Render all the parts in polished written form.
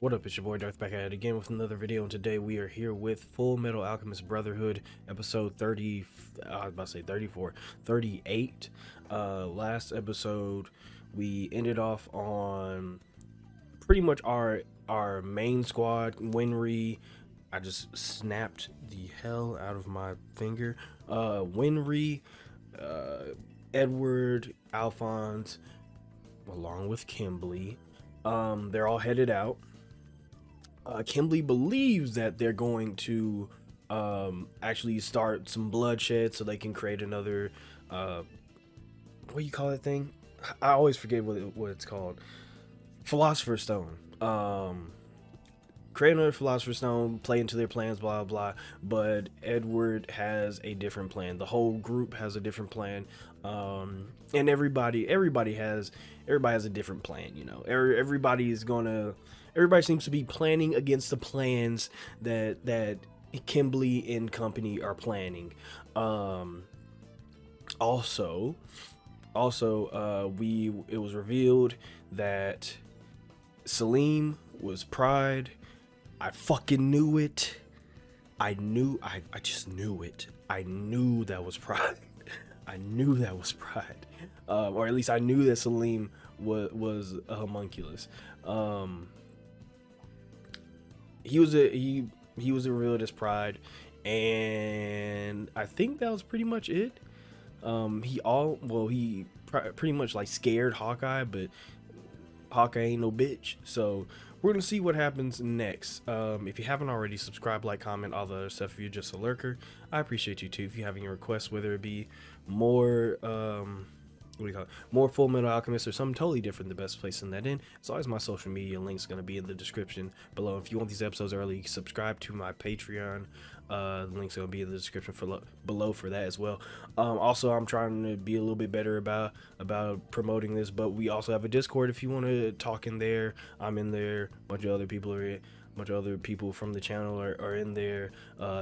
What up, it's your boy Dvrth back at it again with another video, and today we are here with Full Metal Alchemist Brotherhood, episode 30, I was about to say 34, 38. Last episode, we ended off on pretty much our main squad, Winry. I just snapped the hell out of my finger. Winry, Edward, Alphonse, along with Kimberly. They're all headed out. Kimberly believes that they're going to actually start some bloodshed so they can create another what do you call that thing? I always forget what it's called. Philosopher's Stone. Create another Philosopher's Stone, play into their plans, blah blah. But Edward has a different plan. The whole group has a different plan, and everybody has a different plan. You know, everybody seems to be planning against the plans that Kimberly and company are planning. Also, it was revealed that Salim was Pride. I fucking knew it. I just knew it. I knew that was Pride. I knew that was Pride. Or at least I knew that Salim was a homunculus. He was revealed as Pride, and I think that was pretty much it. He pretty much like scared Hawkeye, but Hawkeye ain't no bitch. So we're gonna see what happens next. If you haven't already, subscribe, like, comment, all the other stuff. If you're just a lurker, I appreciate you too. If you have any requests, whether it be more what do you call it? More Full Metal Alchemist or something totally different, the best place to send that in. As always, my social media link's gonna be in the description below. If you want these episodes early, subscribe to my Patreon. The link's gonna be in the description below for that as well. Also, I'm trying to be a little bit better about promoting this, but we also have a Discord if you want to talk in there. I'm in there. A bunch of other people from the channel are in there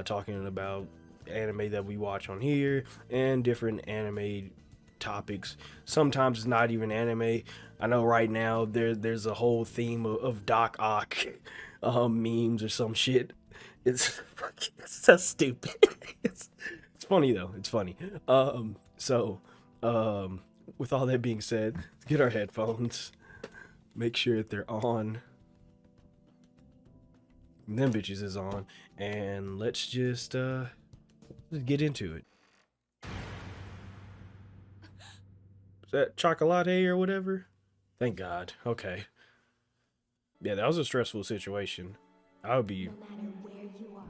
talking about anime that we watch on here and different anime topics. Sometimes it's not even anime. I know right now there's a whole theme of Doc Ock memes or some shit. It's so stupid. it's funny though. It's funny. With all that being said, let's get our headphones. Make sure that they're on. Them bitches is on, and let's just get into it. Is that chocolate or whatever? Thank God. Okay. Yeah, that was a stressful situation. I would be. No matter where you are,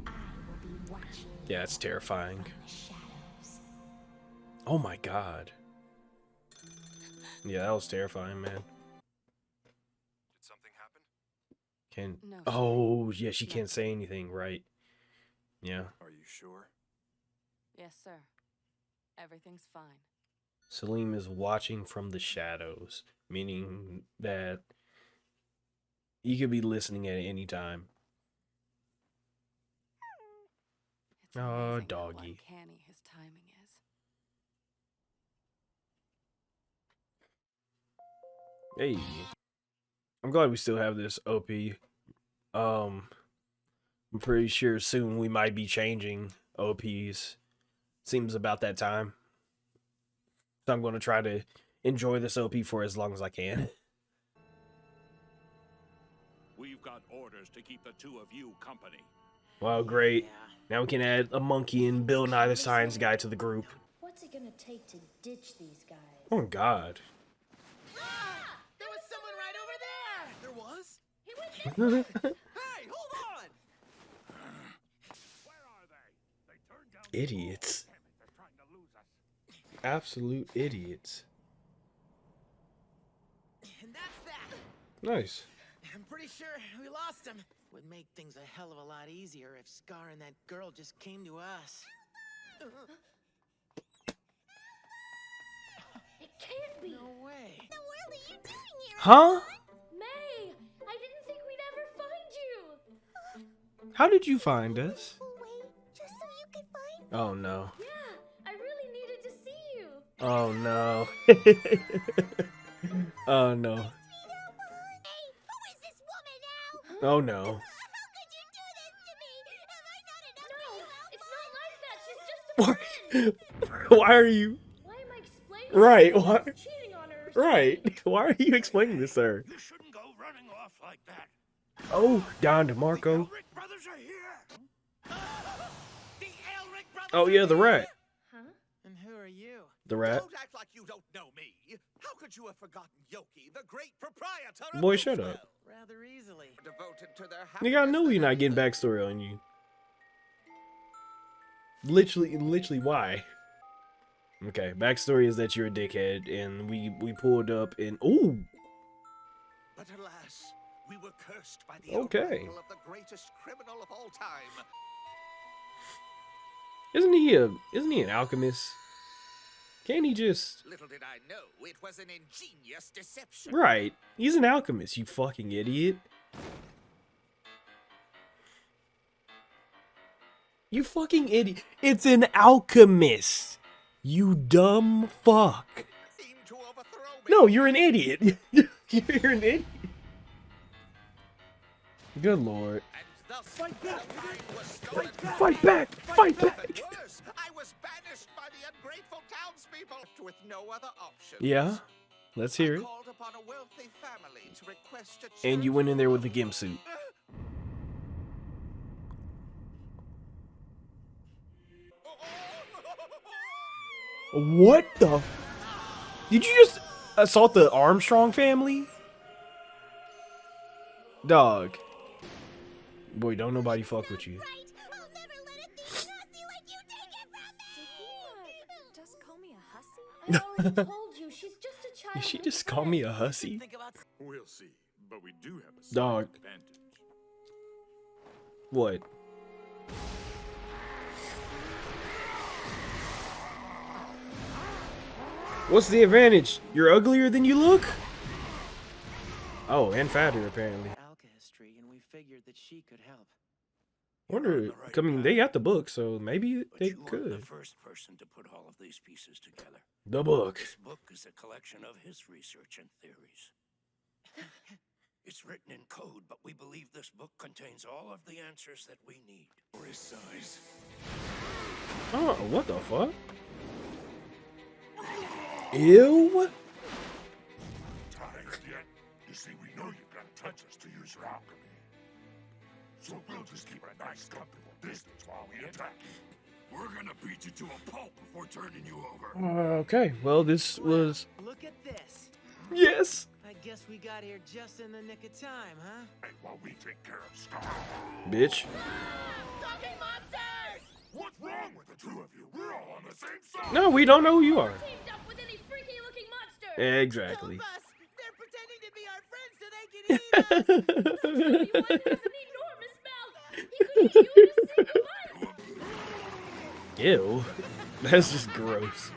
I will be watching. Yeah, it's terrifying. From the shadows. Oh my God. Yeah, that was terrifying, man. Did something happen? Can. Oh, yeah, she can't say anything, right? Yeah. Are you sure? Yes, sir. Everything's fine. Salim is watching from the shadows, meaning that he could be listening at any time. It's Oh, amazing how doggy. uncanny his timing is. Hey, I'm glad we still have this OP. I'm pretty sure soon we might be changing OPs. Seems about that time. So I'm going to try to enjoy this OP for as long as I can. We've got orders to keep the two of you company. Well, great. Now we can add a monkey and Bill Nye the Science Guy to the group. What's it gonna take to ditch these guys? Oh, God. Ah! There was someone right over there! There was? He went this way! Hey, hold on! Where are they? They turned down Idiots. Damn it, they're trying to lose us. Absolute idiots. And that's that! Nice. I'm pretty sure we lost him. Would make things a hell of a lot easier if Scar and that girl just came to us. It can't be. No way. The world are you doing here? Huh? May, I didn't think we'd ever find you. How did you find us? Wait, just so you could find. Oh, no. Yeah, I really needed to see you. Oh, no. Oh, no. Hey, who is this woman now? Oh no. How could you do this to me? Am I not enough? No, it's not like that. She's just a friend. Why are you Why am I explaining? right? this? Why? He's cheating on her. or Right. something. Why are you explaining this, sir? You shouldn't go running off like that. Oh, Don The DeMarco. Elric brothers are here. The Elric brothers. Oh yeah, the rat. Huh? And who are you? The rat. Don't act like you don't know me. How could you have forgotten Yoki, the great proprietor of Boy, shut Dvrth? up. Rather easily. Devoted to their Nigga, I know happiness you're not than getting anything. backstory on you. Literally, why? Okay, backstory is that you're a dickhead, and we pulled up and ooh, But alas, we were cursed by the Okay. arrival of the greatest criminal of all time. isn't he an alchemist? Can't he just Little did I know, it was an ingenious deception. right? He's an alchemist, you fucking idiot. You fucking idiot. It's an alchemist. You dumb fuck. Seemed to overthrow me. No, you're an idiot. You're an idiot. Good lord. And thus the mine was stolen. Fight back! Fight back! Even worse, I was banished by the ungrateful townspeople with no other option. Yeah, let's hear it. Called upon a wealthy family to request a And you went in there with the gimp suit. What the? Did you just assault the Armstrong family? Dog. Boy, don't nobody fuck with you. Right. I'll never let a thief hussy like you take it from me. Did he just call me a hussy? I already told you, she's just a child. Did she with just call me a hussy? Think about We'll see. But we do have a slight Dog. advantage. What? What's the advantage? You're uglier than you look? Oh, and fatter apparently. alchemy, and we figured that she could help. Wonder. I mean, they got the book, so maybe But they you weren't the could. first person to put all of these pieces together. The book. This book is a collection of his research and theories. It's written in code, but we believe this book contains all of the answers that we need. For his size. Oh, what the fuck? Ew. Tired yet? You see, we know you've got to touch us to use your alchemy. So we'll just keep a nice, comfortable distance while we attack you. We're gonna beat you to a pulp before turning you over. Okay, well, this was. Look at this. Yes. I guess we got here just in the nick of time, huh? Hey, while we take care of Scar. Bitch. Talking monsters! What's wrong with the two of you? We're all on the same side. No, we don't know who you are. Teamed up with any freaky-looking monster. Exactly. Of us! They're pretending to be our friends so they can eat us! He one has an enormous mouth. He could eat you in a single bite. Ew. That's just gross.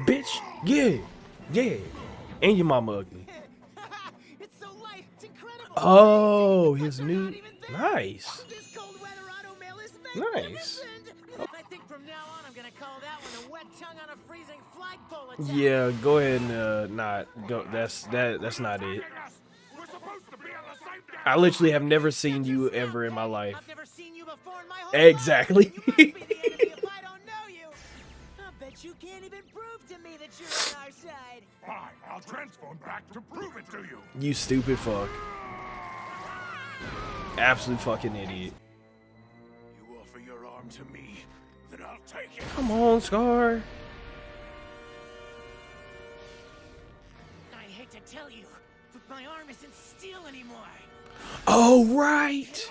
Bitch. Yeah. Yeah. And your mama ugly. It's so light, it's incredible! Oh, It's his like we're new. not even there. Nice. This cold weather automail is Nice. magnificent! I think from now on I'm gonna call that one a wet tongue on a freezing flagpole attack. Yeah, go ahead and not go. That's not it. We're supposed to be on the same damn I literally have never seen you ever in my life. I've never seen you before in my whole Exactly. life. You must be the enemy if I don't know you. I bet you can't even prove to me that you're on our side. Fine, I'll transform back to prove it to you. You stupid fuck. Absolute fucking idiot. You offer your arm to me, then I'll take it. Come on, Scar. I hate to tell you, but my arm isn't steel anymore. Oh, right.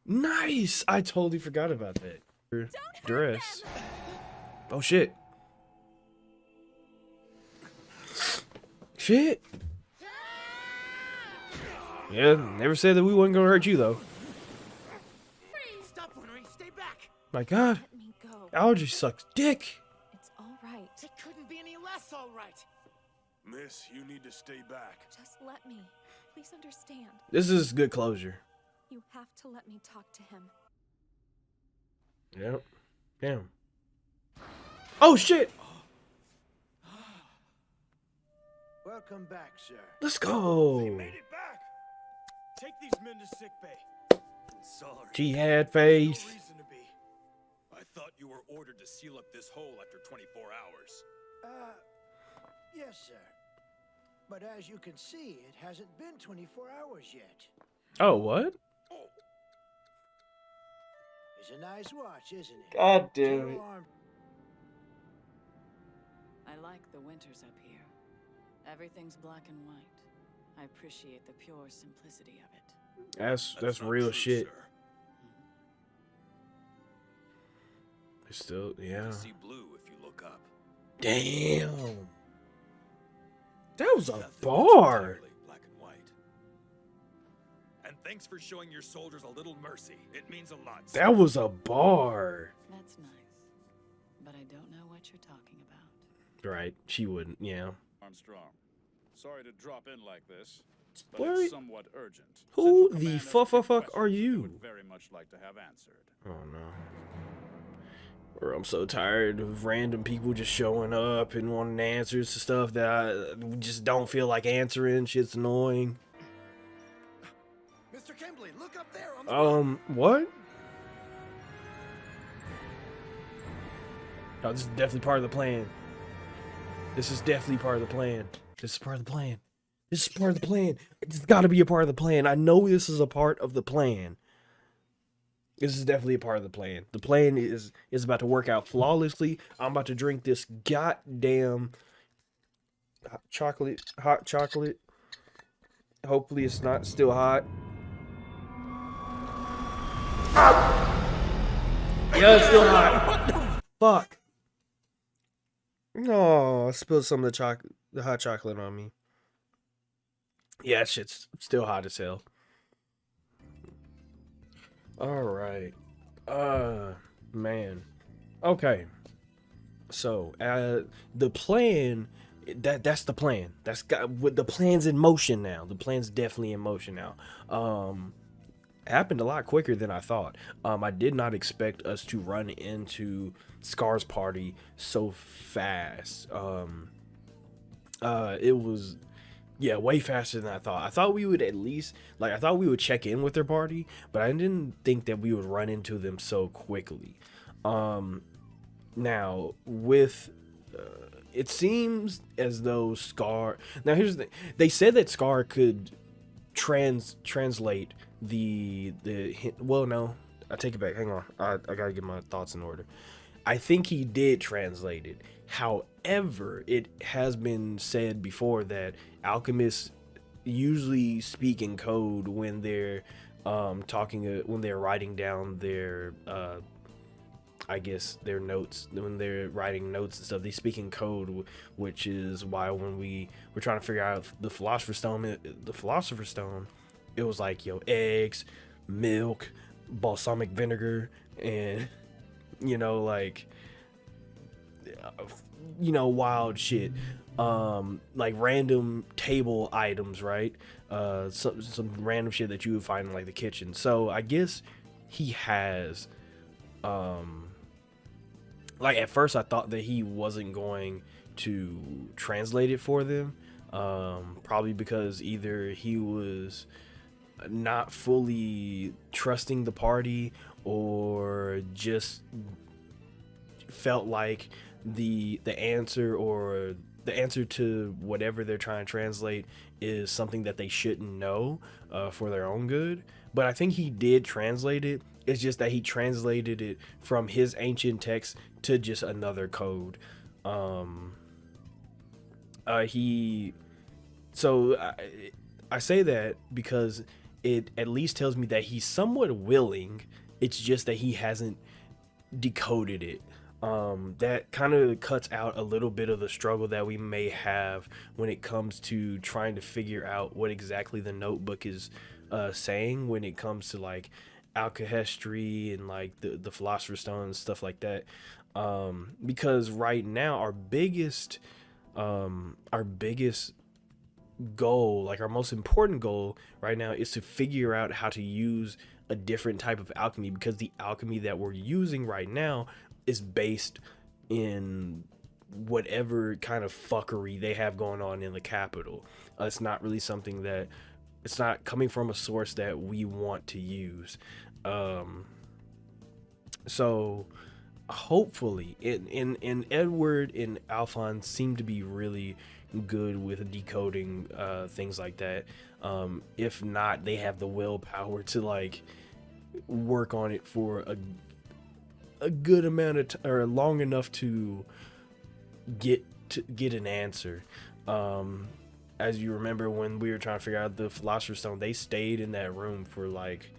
Nice. I totally forgot about that. Dress. Oh, shit. Shit. Yeah, never said that we wasn't gonna hurt you, though. Stop, Winry, stay back. My God. Let me go. Allergy sucks dick. It's all right. It couldn't be any less all right. Miss, you need to stay back. Just let me. Please understand. This is good closure. You have to let me talk to him. Yep. Damn. Oh, shit. Welcome back, sir. Let's go. Made it back. Take these men to sickbay. Sorry. Jihad No face. reason to be. I thought you were ordered to seal up this hole after 24 hours. Yes, sir. But as you can see, it hasn't been 24 hours yet. Oh, what? It's a nice watch, isn't it? God damn it. General Arm- I like the winters up here. Everything's black and white. I appreciate the pure simplicity of it. That's not real true, shit. sir. It's still, You yeah. can see blue if you look up. Damn. That was a Nothing that's bar. entirely black and white. And thanks for showing your soldiers a little mercy. It means a lot. sir. That was a bar. That's nice. But I don't know what you're talking about. Right. She wouldn't, yeah. Armstrong, sorry to drop in like this, but What? it's somewhat urgent. Who Central the Command has a few fuck are questions they you? would very much like to have answered. Oh no. Or I'm so tired of random people just showing up and wanting answers to stuff that I just don't feel like answering. Shit's annoying. Mr. Kimberly, look up there on the What? Oh, this is definitely part of the plan. This is definitely part of the plan. This is part of the plan. This is part of the plan. It's gotta be a part of the plan. I know this is a part of the plan. This is definitely a part of the plan. The plan is about to work out flawlessly. I'm about to drink this goddamn hot chocolate. Hopefully it's not still hot. Yeah, it's still hot. What the fuck? No, I spilled some of the hot chocolate on me. Yeah, that shit's still hot as hell. All right. Man. Okay. So, the plan, that's the plan. That's got with the plan's in motion now. The plan's definitely in motion now. Happened a lot quicker than I thought. I did not expect us to run into Scar's party so fast. It was, yeah, way faster than I thought. I thought we would at least, like, I thought we would check in with their party, but I didn't think that we would run into them so quickly. Now, with, it seems as though Scar, now here's the thing. They said that Scar could translate well, no, I take it back. Hang on. I gotta get my thoughts in order. I think he did translate it. However, it has been said before that alchemists usually speak in code when they're when they're writing down their I guess their notes, when they're writing notes and stuff. They speak in code, which is why when we were trying to figure out the Philosopher's Stone, it was like, yo, eggs, milk, balsamic vinegar, and like wild shit, like random table items, right? Some random shit that you would find in like the kitchen. So I guess he has, like, at first I thought that he wasn't going to translate it for them, probably because either he was not fully trusting the party or just felt like the answer to whatever they're trying to translate is something that they shouldn't know for their own good. But I think he did translate it. It's just that he translated it from his ancient text to just another code. I say that because it at least tells me that he's somewhat willing. It's just that he hasn't decoded it. That kind of cuts out a little bit of the struggle that we may have when it comes to trying to figure out what exactly the notebook is saying when it comes to like alchemy and like the Philosopher's Stone and stuff like that. Because right now our biggest goal, like our most important goal right now, is to figure out how to use a different type of alchemy, because the alchemy that we're using right now is based in whatever kind of fuckery they have going on in the capital. It's not really something that it's not coming from a source that we want to use. So hopefully, in Edward and Alphonse seem to be really good with decoding things like that. If not, they have the willpower to like work on it for a good amount of or long enough to get an answer. As you remember, when we were trying to figure out the Philosopher's Stone, they stayed in that room for like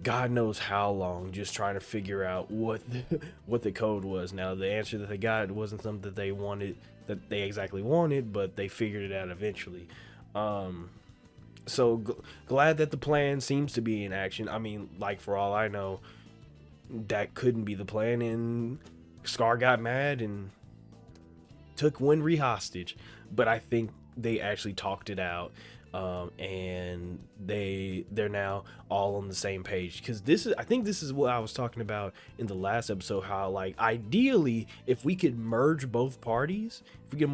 God knows how long, just trying to figure out what the code was. Now, the answer that they got wasn't something that they wanted, that they exactly wanted, but they figured it out eventually. So glad that the plan seems to be in action. I mean, like, for all I know, that couldn't be the plan, and Scar got mad and took Winry hostage. But I think they actually talked it out. And they're now all on the same page, because I think this is what I was talking about in the last episode, how like ideally if we could merge both parties, if we could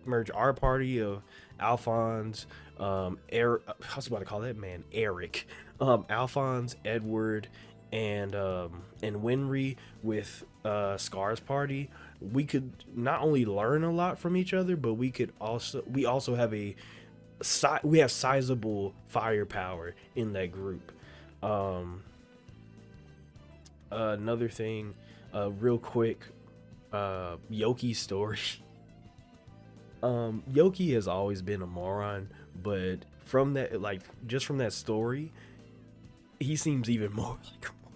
merge our party of Alphonse, Eric, I was about to call that man Eric, Alphonse, Edward, and Winry with Scar's party, we could not only learn a lot from each other, but we also have we have sizable firepower in that group. Another thing, real quick, Yoki's story. Yoki has always been a moron, but from that, like, just from that story, he seems even more like a moron.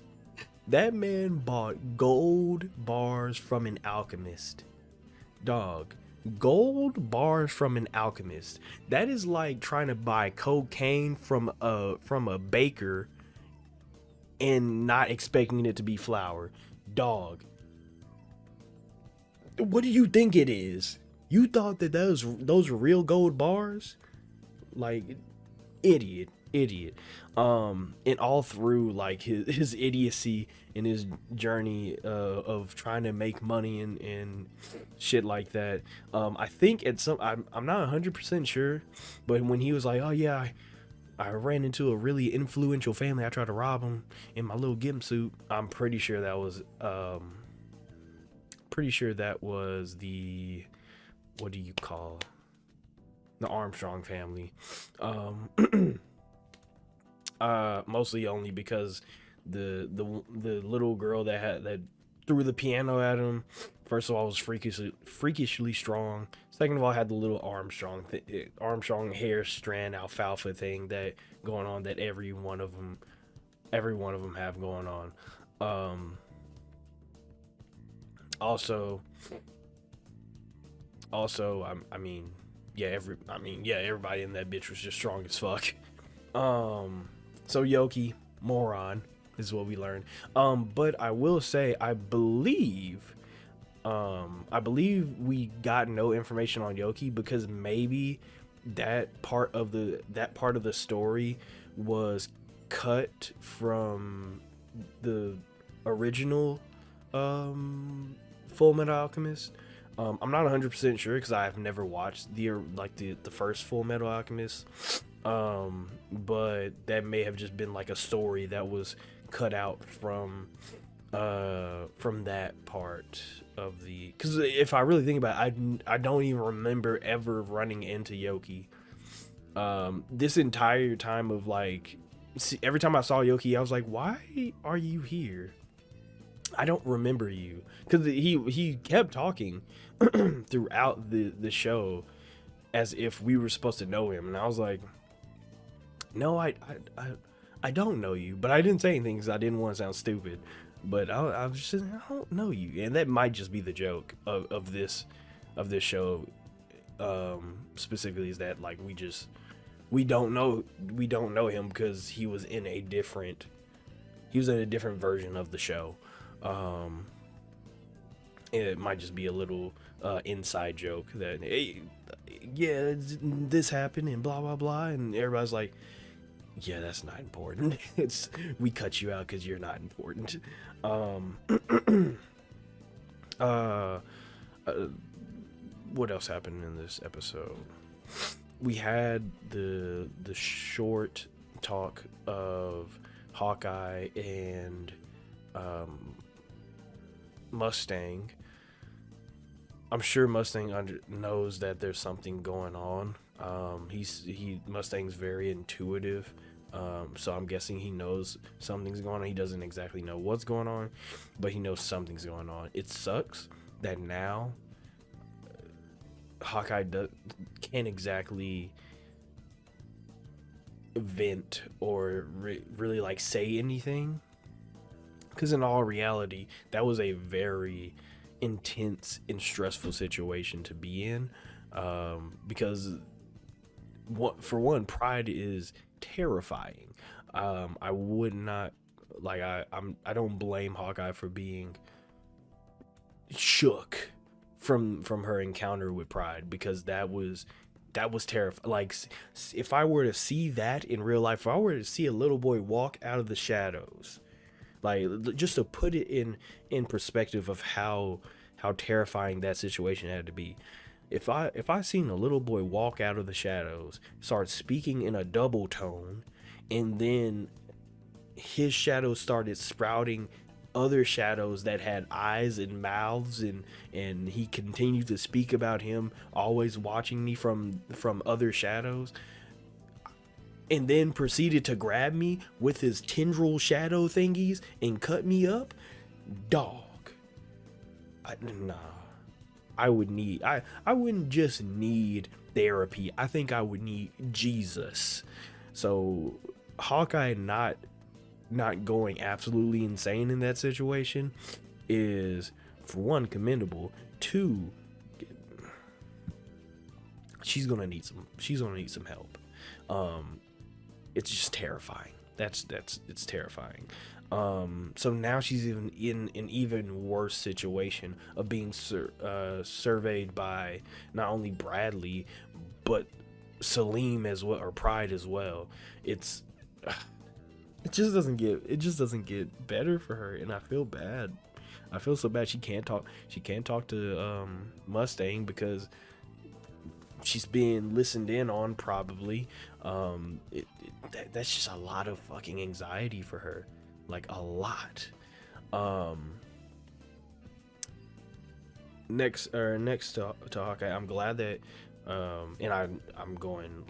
That man bought gold bars from an alchemist. Dog. Gold bars from an alchemist. That is like trying to buy cocaine from a baker and not expecting it to be flour. Dog. What do you think it is? You thought that those were real gold bars? Like, idiot. And all through like his idiocy in his journey of trying to make money and shit like that, I think at some, I'm not 100% sure, but when he was like, oh yeah, I ran into a really influential family, I tried to rob them in my little gimp suit, I'm pretty sure that was the, what do you call, the Armstrong family. Mostly only because the little girl that threw the piano at him, first of all, was freakishly strong. Second of all, had the little Armstrong hair strand alfalfa thing that going on, that every one of them have going on. Also, I mean, everybody in that bitch was just strong as fuck. So Yoki, moron, is what we learned. But I will say, I believe we got no information on Yoki, because maybe that part of the story was cut from the original Fullmetal Alchemist. I'm not 100% sure, because I have never watched the first Fullmetal Alchemist. But that may have just been like a story that was cut out from that part of the, because if I really think about it, I don't even remember ever running into Yoki. This entire time of like, every time I saw Yoki, I was like, why are you here? I don't remember you, because he kept talking throughout the show as if we were supposed to know him, and I was like, no, I don't know you, but I didn't say anything because I didn't want to sound stupid. But I was just, I don't know you, and that might just be the joke of this show, specifically, is that like we don't know him because he was in a different version of the show. It might just be a little inside joke that, hey, yeah, this happened and blah blah blah, and everybody's like, yeah, that's not important. We cut you out because you're not important. What else happened in this episode? we had the short talk of Hawkeye and Mustang. I'm sure Mustang knows that there's something going on. Mustang's very intuitive, so I'm guessing he knows something's going on. He doesn't exactly know what's going on, but he knows something's going on. It sucks that now Hawkeye can't exactly vent or really like say anything, because in all reality that was a very intense and stressful situation to be in, because for one, pride is terrifying. I would not like I don't blame Hawkeye for being shook from her encounter with pride, because that was terrifying. Like, if I were to see that in real life, if I were to see a little boy walk out of the shadows, like, just to put it in perspective of how terrifying that situation had to be. If I seen a little boy walk out of the shadows, start speaking in a double tone, and then his shadows started sprouting other shadows that had eyes and mouths, and he continued to speak about him always watching me from other shadows, and then proceeded to grab me with his tendril shadow thingies and cut me up, dog. I wouldn't just need therapy. I think I would need Jesus. So Hawkeye not going absolutely insane in that situation is, for one, commendable. Two, she's gonna need some help. It's just terrifying. It's terrifying. So now she's even in an even worse situation of being surveyed by not only Bradley but Salim as well, or Pride as well. It just doesn't get better for her, and I feel bad. I feel so bad. She can't talk to Mustang because she's being listened in on, probably. That's just a lot of fucking anxiety for her. Like, a lot. Next to Hawkeye, I'm glad that and I'm going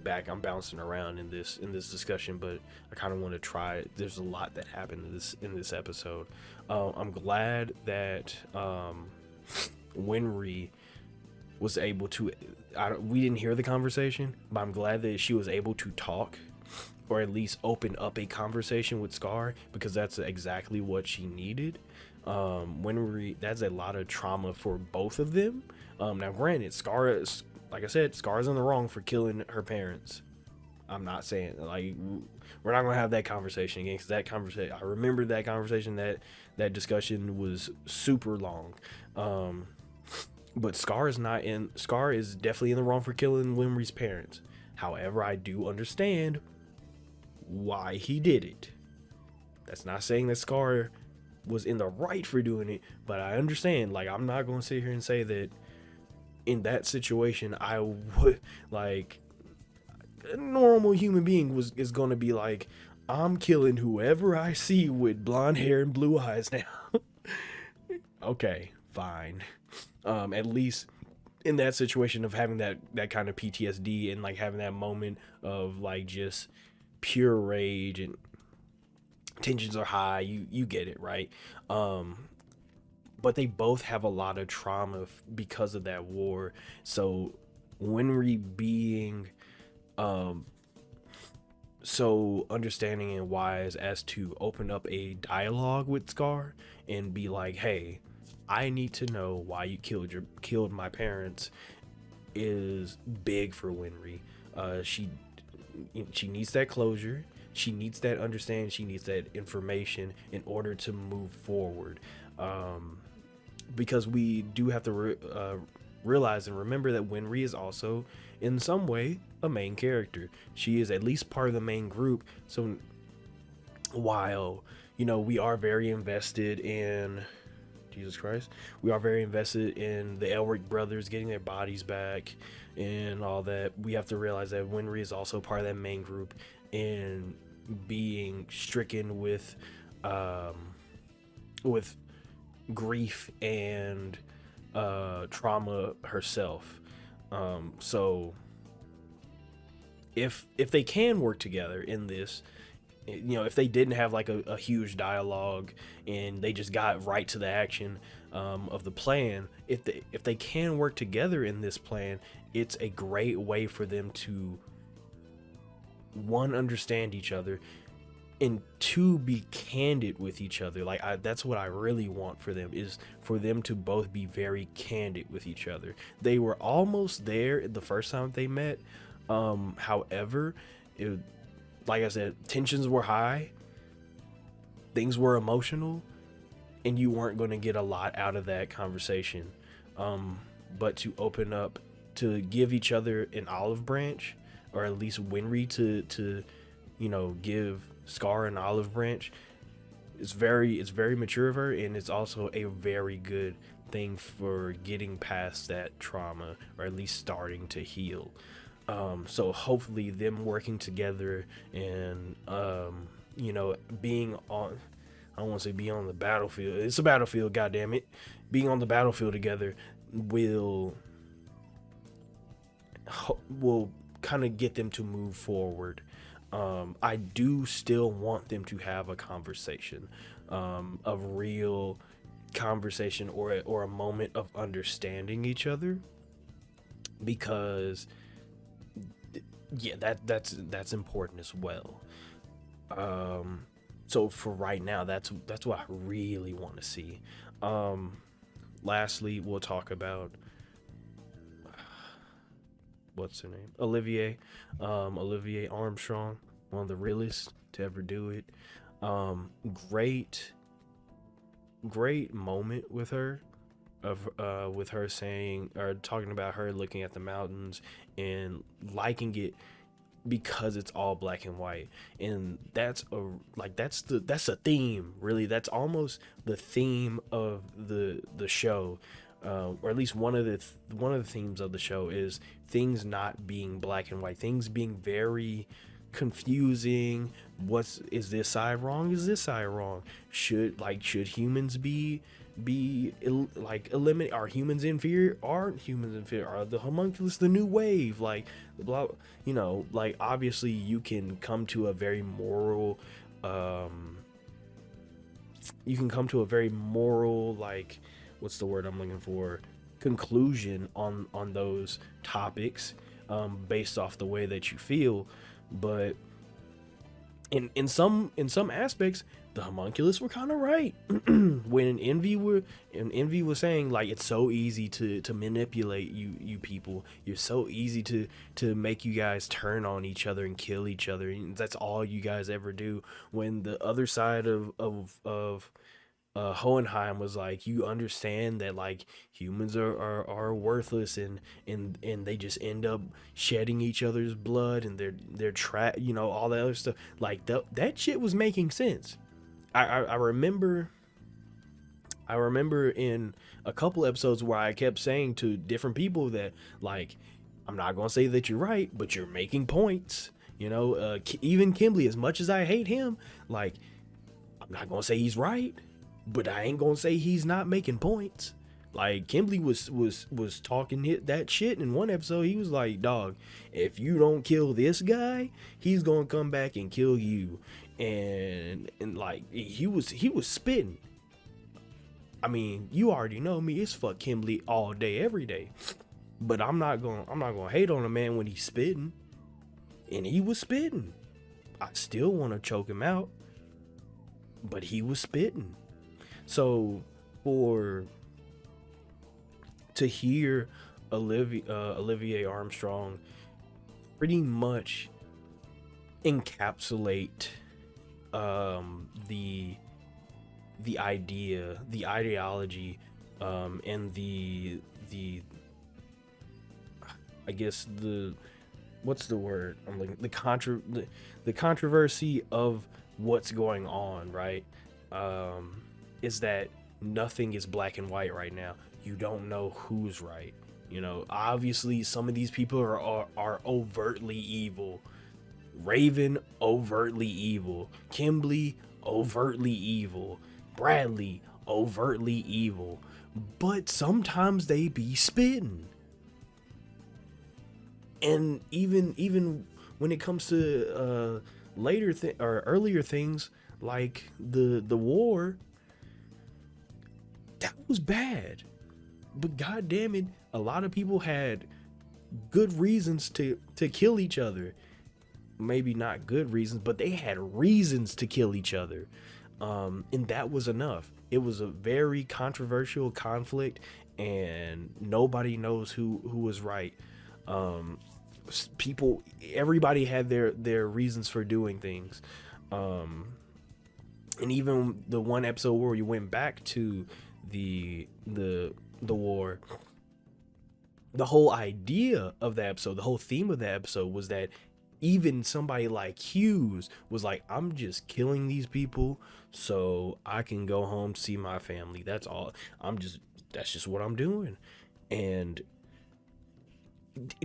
back. I'm bouncing around in this discussion, but I kind of want to try. There's a lot that happened in this episode. I'm glad that Winry was able to. We didn't hear the conversation, but I'm glad that she was able to talk, or at least open up a conversation with Scar, because that's exactly what she needed. Winry, that's a lot of trauma for both of them. Now, granted, Scar is, like I said, Scar's in the wrong for killing her parents. I'm not saying, like, we're not gonna have that conversation again, because that conversation, I remember that conversation, that discussion was super long. But Scar is definitely in the wrong for killing Winry's parents. However, I do understand why he did it. That's not saying that Scar was in the right for doing it, but I understand. Like, I'm not gonna sit here and say that in that situation I would, like, a normal human being is gonna be like, I'm killing whoever I see with blonde hair and blue eyes now. Okay, fine. At least in that situation of having that kind of PTSD, and like having that moment of like just pure rage and tensions are high, you get it, right? But they both have a lot of trauma because of that war. So Winry being so understanding and wise as to open up a dialogue with Scar and be like, hey, I need to know why you killed my parents, is big for Winry. She needs that closure. She needs that understanding. She needs that information in order to move forward. Because we do have to realize and remember that Winry is also, in some way, a main character. She is at least part of the main group. So while, we are very invested in Jesus Christ, we are very invested in the Elric brothers getting their bodies back, and all that, we have to realize that Winry is also part of that main group, and being stricken with grief and trauma herself. So if they can work together in this, you know, if they didn't have like a huge dialogue and they just got right to the action of the plan, if they can work together in this plan, it's a great way for them to, one, understand each other, and two, be candid with each other. Like, that's what I really want for them, is for them to both be very candid with each other. They were almost there the first time they met. However, like I said, tensions were high, things were emotional, and you weren't going to get a lot out of that conversation. But to open up, to give each other an olive branch, or at least Winry to you know, give Scar an olive branch, it's very mature of her, and it's also a very good thing for getting past that trauma, or at least starting to heal. So hopefully them working together and you know, being on, I don't want to say being on the battlefield, it's a battlefield, goddammit, being on the battlefield together will kind of get them to move forward. I do still want them to have a conversation, a real conversation, or a moment of understanding each other, because yeah, that's important as well. So for right now, that's what I really want to see. Lastly, we'll talk about what's her name, Olivier Armstrong, one of the realest to ever do it. Great moment with her, with her saying, or talking about her looking at the mountains and liking it because it's all black and white. And that's a theme, really. That's almost the theme of the show, or at least one of the themes of the show is things not being black and white, things being very confusing. Is this side wrong? Is this side wrong? Should humans be eliminate? Are humans inferior? Aren't humans inferior? Are the homunculus the new wave? Like, blah, you know, like, obviously you can come to a very moral like, what's the word I'm looking for, conclusion on those topics, based off the way that you feel. But in some aspects, the homunculus were kind of right. When Envy was saying, like, it's so easy to manipulate you people. You're so easy to make you guys turn on each other and kill each other. And that's all you guys ever do. When the other side of Hohenheim was like, you understand that, like, humans are worthless, and they just end up shedding each other's blood, and they're you know, all that other stuff. Like, that shit was making sense. I remember in a couple episodes where I kept saying to different people that, like, I'm not gonna say that you're right, but you're making points. You know, even Kimberly, as much as I hate him, like, I'm not gonna say he's right, but I ain't gonna say he's not making points. Like, Kimberly was talking that shit in one episode. He was like, dog, if you don't kill this guy, he's gonna come back and kill you. And like, he was spitting. I mean, you already know me, it's fuck Kimberly all day, every day. But I'm not gonna hate on a man when he's spitting. And he was spitting. I still want to choke him out, but he was spitting. So to hear Olivier Armstrong pretty much encapsulate the idea, the ideology, and the I guess what's the word I'm looking, the controversy of what's going on, right? Is that nothing is black and white right now. You don't know who's right. You know, obviously some of these people are overtly evil. Raven, overtly evil. Kimberly, overtly evil. Bradley, overtly evil. But sometimes they be spitting. And even when it comes to or earlier things like the war, that was bad. But god damn it, a lot of people had good reasons to kill each other. Maybe not good reasons, but they had reasons to kill each other. And that was enough. It was a very controversial conflict, and nobody knows who was right. Everybody had their reasons for doing things. And even the one episode where we went back to the war, the whole idea of the episode, the whole theme of the episode was that even somebody like Hughes was like, I'm just killing these people so I can go home, see my family. That's all. That's just what I'm doing. And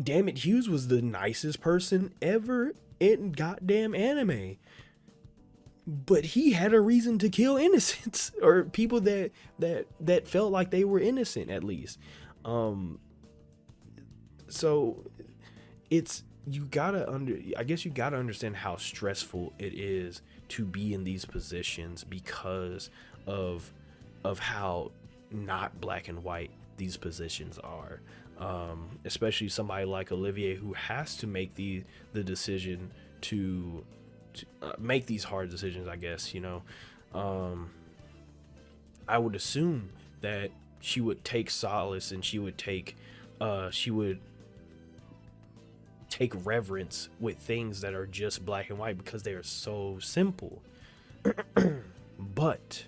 damn it, Hughes was the nicest person ever in goddamn anime. But he had a reason to kill innocents, or people that felt like they were innocent, at least. So it's, I guess you gotta understand how stressful it is to be in these positions because of how not black and white these positions are. Especially somebody like Olivier, who has to make the decision to make these hard decisions, I guess, you know. I would assume that she would take solace and she would take reverence with things that are just black and white because they are so simple. but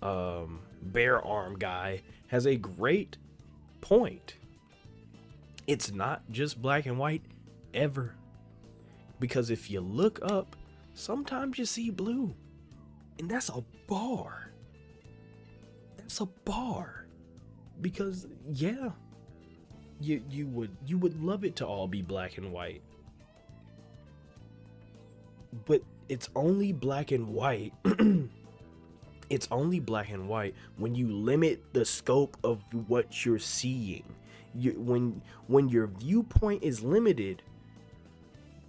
Bear Arm Guy has a great point. It's not just black and white ever. Because if you look up, sometimes you see blue. And that's a bar. That's a bar. Because yeah, you would love it to all be black and white. But it's only black and white. It's only black and white when you limit the scope of what you're seeing. When your viewpoint is limited,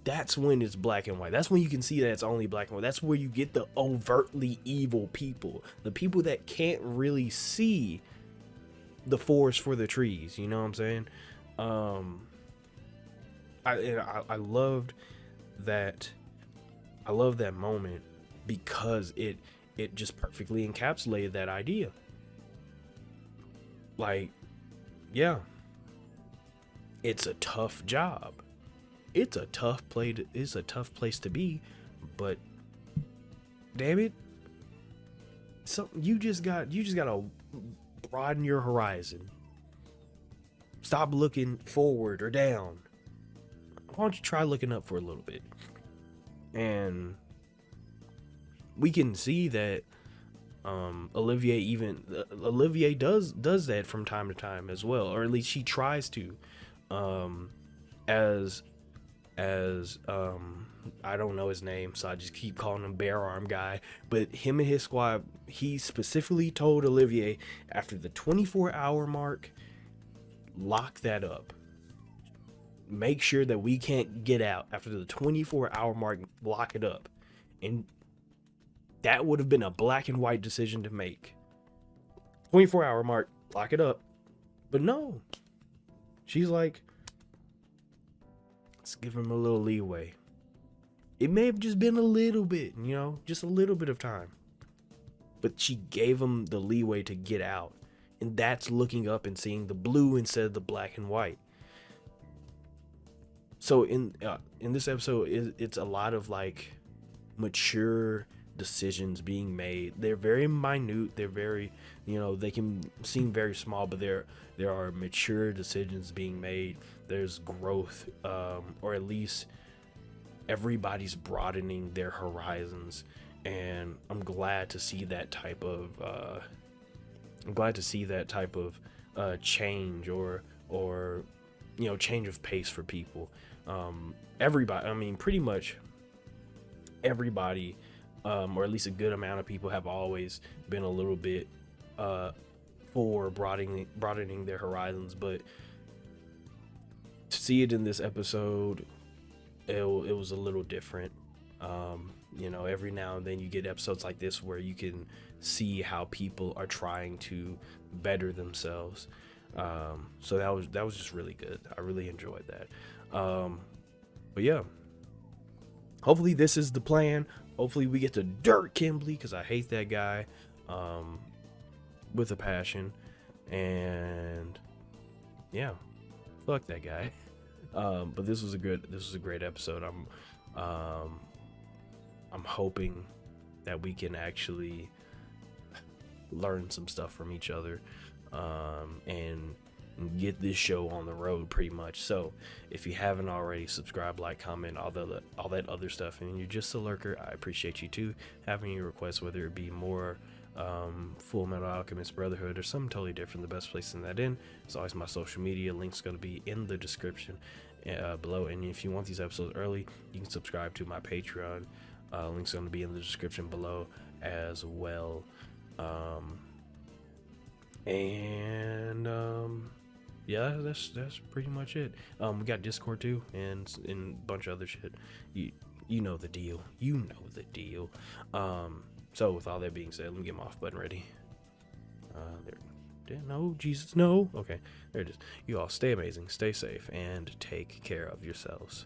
that's when it's black and white. That's when you can see that it's only black and white. That's where you get the overtly evil people. The people that can't really see the forest for the trees. You know what I'm saying? I loved that. I love that moment because it just perfectly encapsulated that idea. Like, yeah, it's a tough job. It's a tough place to be, but damn it, you just gotta broaden your horizon. Stop looking forward or down. Why don't you try looking up for a little bit? And we can see that Olivier does that from time to time as well, or at least she tries to. As I don't know his name, so I just keep calling him Bear Arm Guy. But him and his squad, he specifically told Olivier after the 24-hour mark, lock that up. Make sure that we can't get out after the 24-hour mark. Lock it up. And that would have been a black and white decision to make. 24-hour mark, lock it up. But no, she's like, let's give him a little leeway. It may have just been a little bit, you know, just a little bit of time. But she gave him the leeway to get out. And that's looking up and seeing the blue instead of the black and white. So in this episode, it's a lot of like mature decisions being made. They're very minute. They're very, you know, they can seem very small, but there are mature decisions being made. There's growth, or at least everybody's broadening their horizons, and I'm glad to see that type of change or you know, change of pace for people. Everybody, I mean, pretty much everybody, or at least a good amount of people, have always been a little bit for broadening their horizons, but to see it in this episode, it was a little different. You know, every now and then you get episodes like this where you can see how people are trying to better themselves. So that was just really good. I really enjoyed that. But yeah, hopefully this is the plan. Hopefully we get to dirt Kimberly, because I hate that guy with a passion. And yeah, fuck that guy. But this was a great episode. I'm hoping that we can actually learn some stuff from each other, and get this show on the road pretty much. So if you haven't already, subscribe, like, comment, all that other stuff, and you're just a lurker, I appreciate you too. Having your requests, whether it be more Fullmetal Alchemist, Brotherhood, or something totally different, the best place to send that in is always my social media. Link's going to be in the description below, and if you want these episodes early, you can subscribe to my Patreon. Link's going to be in the description below as well. Yeah, that's pretty much it. We got Discord too, and a bunch of other shit. You know the deal. So with all that being said, let me get my off button ready. No, Jesus, no. Okay, there it is. You all stay amazing, stay safe, and take care of yourselves.